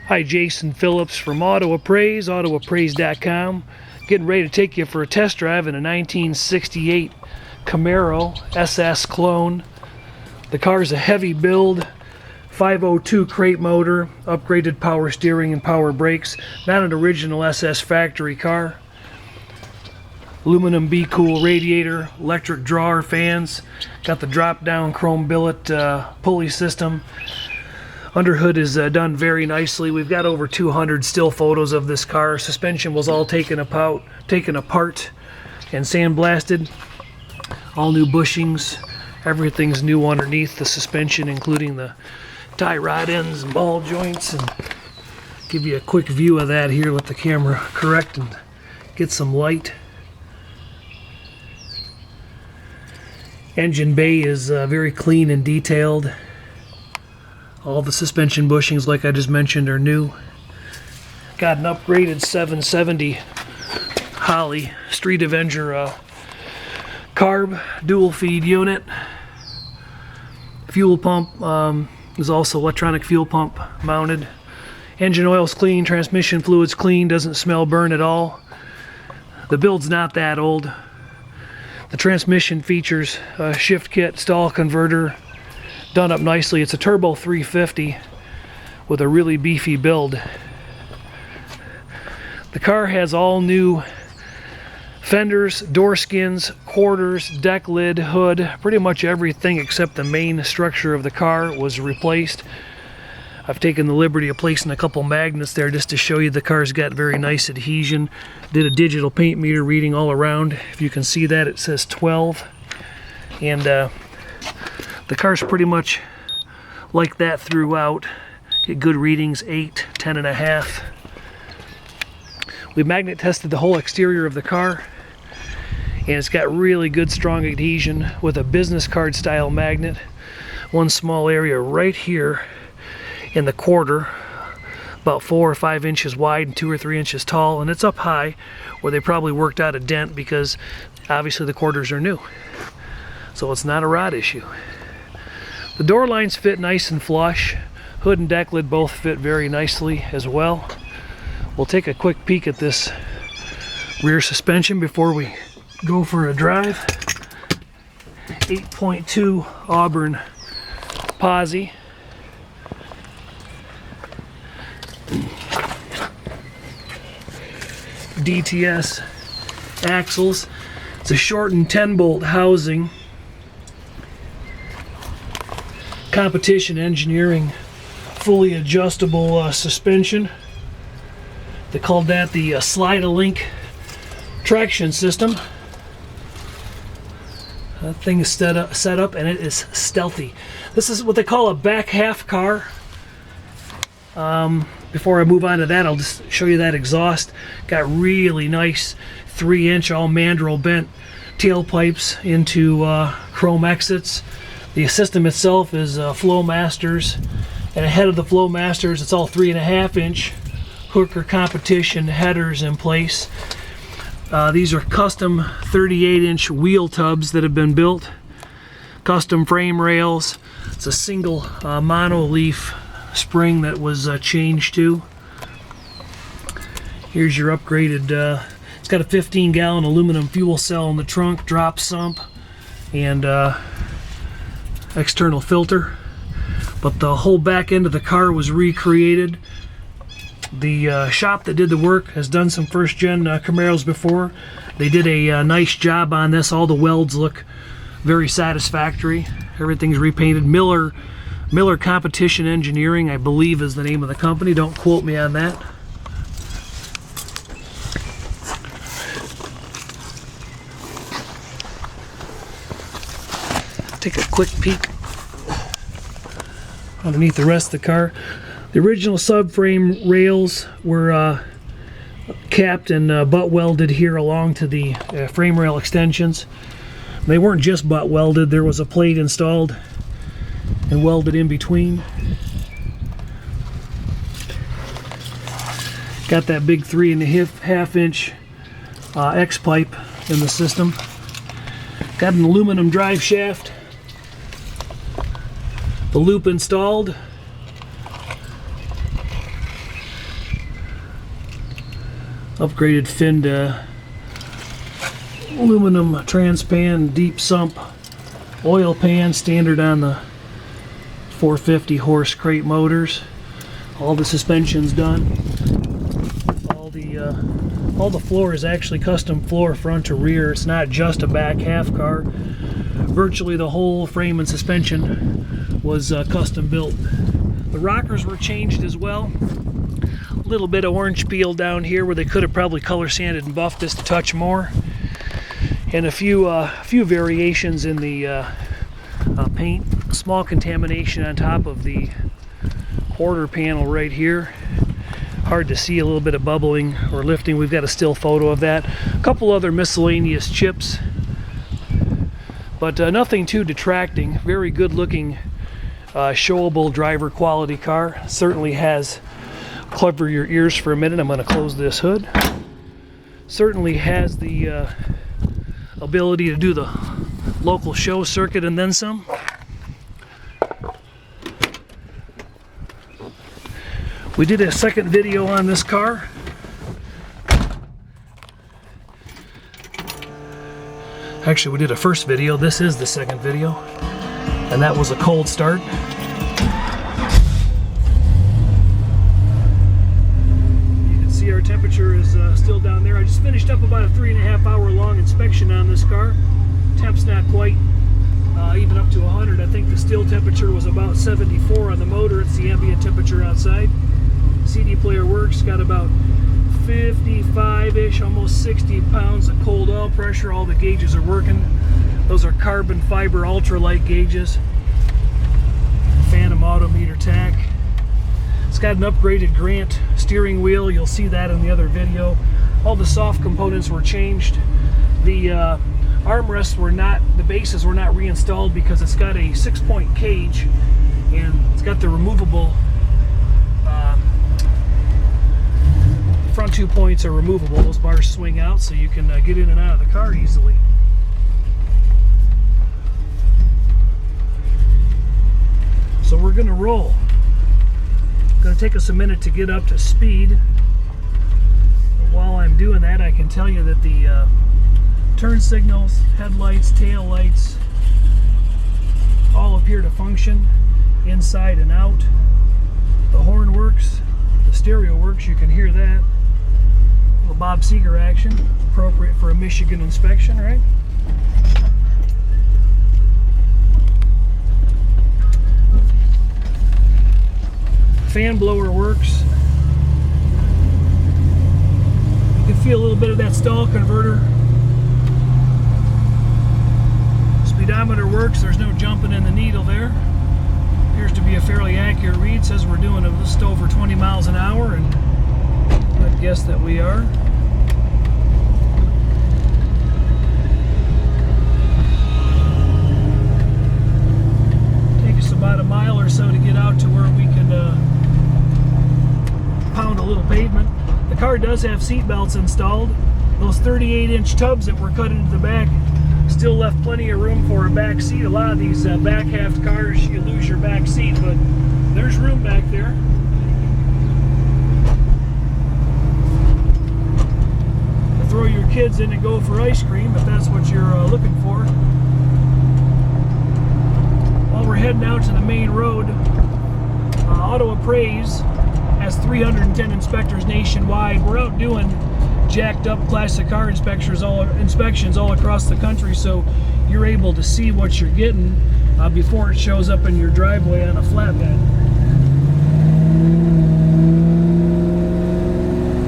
Hi, Jason Phillips from Appraise, autoappraise.com. Getting ready to take you for a test drive in a 1968 Camaro SS clone. The car's a heavy build, 502 crate motor, upgraded power steering and power brakes. Not an original SS factory car. Aluminum B-Cool radiator, electric drawer fans, got the drop-down chrome billet pulley system. Underhood is done very nicely. We've got over 200 still photos of this car. Suspension was all taken apart and sandblasted. All new bushings. Everything's new underneath the suspension, including the tie rod ends and ball joints. And give you a quick view of that here. Let the camera correct and get some light. Engine bay is very clean and detailed. All the suspension bushings, like I just mentioned, are new. Got an upgraded 770 Holley Street Avenger carb dual feed unit. Fuel pump is also electronic fuel pump mounted. Engine oil's clean, transmission fluid's clean, doesn't smell burn at all. The build's not that old. The transmission features a shift kit, stall converter, done up nicely. It's a turbo 350 with a really beefy build. The car has all new fenders, door skins, quarters, deck lid, hood. Pretty much everything except the main structure of the car was replaced. I've taken the liberty of placing a couple magnets there just to show you the car's got very nice adhesion. Did a digital paint meter reading all around. If you can see that, it says 12. And the car's pretty much like that throughout. Get good readings, 8, 10.5. We magnet tested the whole exterior of the car, and it's got really good strong adhesion with a business card style magnet. One small area right here in the quarter, about 4 or 5 inches wide and 2 or 3 inches tall, and it's up high where they probably worked out a dent because obviously the quarters are new. So it's not a rod issue. The door lines fit nice and flush. Hood and deck lid both fit very nicely as well. We'll take a quick peek at this rear suspension before we go for a drive. 8.2 Auburn posi. DTS axles. It's a shortened 10-bolt housing. Competition engineering fully adjustable suspension. They called that the Slide-A-Link traction system. That thing is set up and it is stealthy. This is what they call a back half car. Before I move on to that, I'll just show you that exhaust. Got really nice 3-inch all mandrel bent tailpipes into chrome exits. The system itself is Flowmasters, and ahead of the Flowmasters, it's all 3.5-inch Hooker competition headers in place. These are custom 38-inch wheel tubs that have been built. Custom frame rails. It's a single monoleaf spring that was changed to. Here's your upgraded, it's got a 15-gallon aluminum fuel cell in the trunk, drop sump, and external filter. But the whole back end of the car was recreated. The shop that did the work has done some first-gen Camaros before. They did a nice job on this. All the welds look very satisfactory. Everything's repainted. Miller Competition Engineering, I believe, is the name of the company. Don't quote me on that. Take a quick peek underneath the rest of the car. The original subframe rails were capped and butt welded here along to the frame rail extensions. They weren't just butt welded, there was a plate installed and welded in between. Got that big 3.5-inch X-pipe in the system. Got an aluminum drive shaft. The loop installed. Upgraded finned aluminum transpan, deep sump oil pan, standard on the 450 horse crate motors. All the suspension's done. All the floor is actually custom floor front to rear. It's not just a back half car. Virtually the whole frame and suspension was custom built. The rockers were changed as well. A little bit of orange peel down here where they could have probably color sanded and buffed this a touch more. And a few variations in the paint. Small contamination on top of the quarter panel right here. Hard to see, a little bit of bubbling or lifting. We've got a still photo of that. A couple other miscellaneous chips, but nothing too detracting. Very good looking, showable driver quality car. Certainly has, cover your ears for a minute, I'm going to close this hood. Certainly has the ability to do the local show circuit and then some. We did a second video on this car. Actually, we did a first video. This is the second video. And that was a cold start. You can see our temperature is still down there. I just finished up about a 3.5 hour long inspection on this car. Temp's not quite even up to 100. I think the still temperature was about 74 on the motor. It's the ambient temperature outside. CD player works, got about 55-ish, almost 60 pounds of cold oil pressure. All the gauges are working. Those are carbon fiber ultralight gauges. Phantom autometer tack. It's got an upgraded Grant steering wheel. You'll see that in the other video. All the soft components were changed. The armrests were not, the bases were not reinstalled because it's got a 6-point cage and it's got the removable front 2 points are removable. Those bars swing out so you can get in and out of the car easily. So we're going to roll. It's going to take us a minute to get up to speed. But while I'm doing that, I can tell you that the turn signals, headlights, tail lights all appear to function inside and out. The horn works. The stereo works. You can hear that. A little Bob Seger action, appropriate for a Michigan inspection, right? Fan blower works. You can feel a little bit of that stall converter. Speedometer works. There's no jumping in the needle there. Appears to be a fairly accurate read. Says we're doing just over 20 miles an hour, and I'd guess that we are. Take us about a mile or so to get out to where we can pound a little pavement. The car does have seat belts installed. Those 38-inch tubs that were cut into the back still left plenty of room for a back seat. A lot of these back half cars, you lose your back seat, but there's room back there. Throw your kids in and go for ice cream if that's what you're looking for. While we're heading out to the main road, Auto Appraise has 310 inspectors nationwide. We're out doing jacked up classic car inspections all across the country, so you're able to see what you're getting before it shows up in your driveway on a flatbed.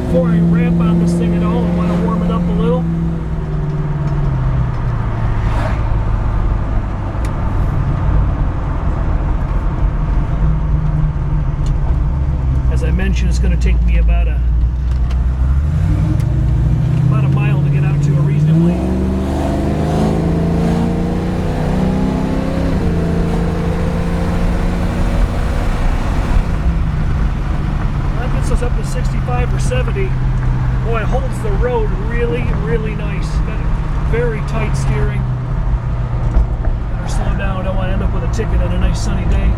Before I ramp on this thing at all, I want to warm it up a little. As I mentioned, it's going to take me about a mile to get out to a reasonably. That gets us up to 65 or 70. Boy, it holds the road really, really nice. Got a very tight steering. Better slow down. I don't want to end up with a ticket on a nice sunny day.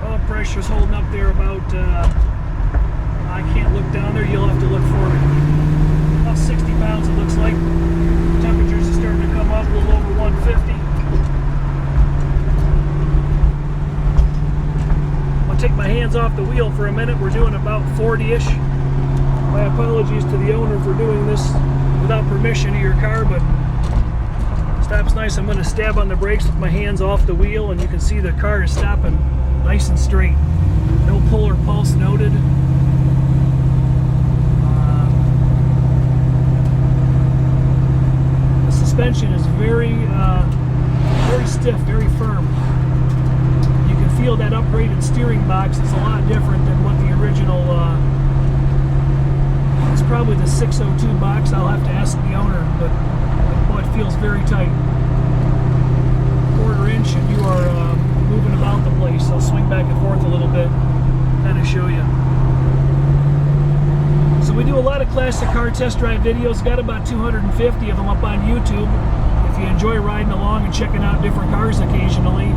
Oil pressure's holding up there about, I can't look down there. You'll have to look for it. About 60 pounds it looks like. Temperatures are starting to come up a little over 150. I'm going to take my hands off the wheel for a minute. We're doing about 40-ish. My apologies to the owner for doing this without permission of your car, but stops nice. I'm going to stab on the brakes with my hands off the wheel, and you can see the car is stopping nice and straight. No pull or pulse noted. The suspension is very stiff, very firm. You can feel that upgraded steering box. It's a lot different than what the original. It's probably the 602 box. I'll have to ask the owner, but boy, it feels very tight. 1/4 inch, and you are moving about the place. I'll swing back and forth a little bit, kind of show you. So we do a lot of classic car test drive videos. Got about 250 of them up on YouTube. If you enjoy riding along and checking out different cars occasionally,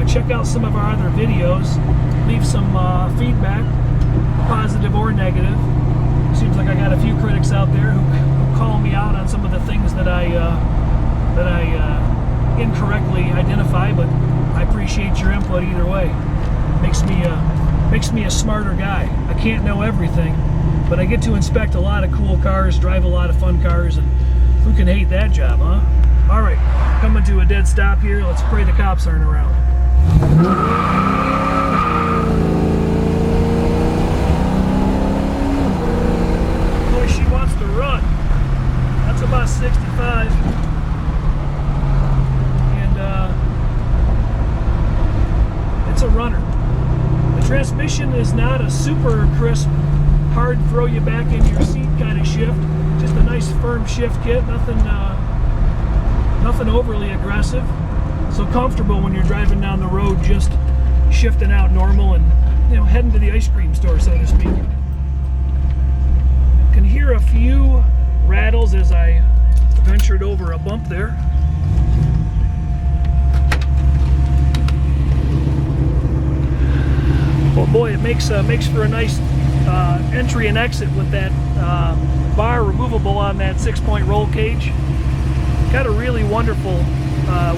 check out some of our other videos. Leave some feedback, positive or negative. Seems like I got a few critics out there who call me out on some of the things that I incorrectly identify, but I appreciate your input either way. Makes me a smarter guy. I can't know everything, but I get to inspect a lot of cool cars, drive a lot of fun cars, and who can hate that job, huh? All right, coming to a dead stop here. Let's pray the cops aren't around. Boy, she wants to run. That's about 65. It's a runner. The transmission is not a super crisp, hard throw you back into your seat kind of shift. Just a nice firm shift kit. Nothing overly aggressive. So comfortable when you're driving down the road, just shifting out normal and heading to the ice cream store, so to speak. Can hear a few rattles as I ventured over a bump there. Well, boy, it makes for a nice entry and exit with that bar removable on that 6-point roll cage. Got a really wonderful,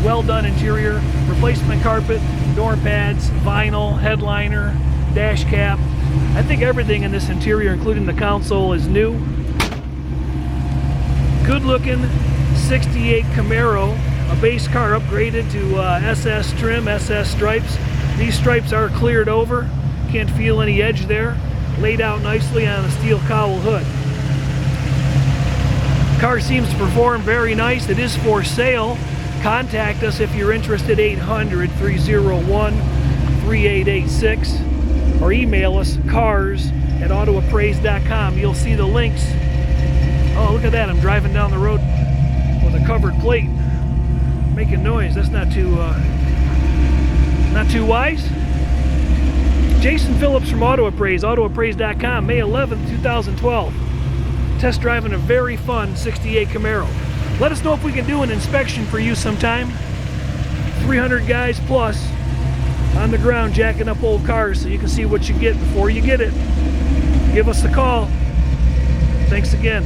well done interior. Replacement carpet, door pads, vinyl, headliner, dash cap. I think everything in this interior, including the console, is new. Good looking 68 Camaro, a base car upgraded to SS trim, SS stripes. These stripes are cleared over. Can't feel any edge there. Laid out nicely on a steel cowl hood. Car seems to perform very nice. It is for sale. Contact us if you're interested, 800-301-3886, or email us cars@autoappraise.com. You'll see the links. Oh, look at that. I'm driving down the road with a covered plate, making noise. That's not too wise. Jason Phillips from Auto Appraise, autoappraise.com, May 11th, 2012. Test driving a very fun 68 Camaro. Let us know if we can do an inspection for you sometime. 300 guys plus on the ground jacking up old cars so you can see what you get before you get it. Give us a call. Thanks again.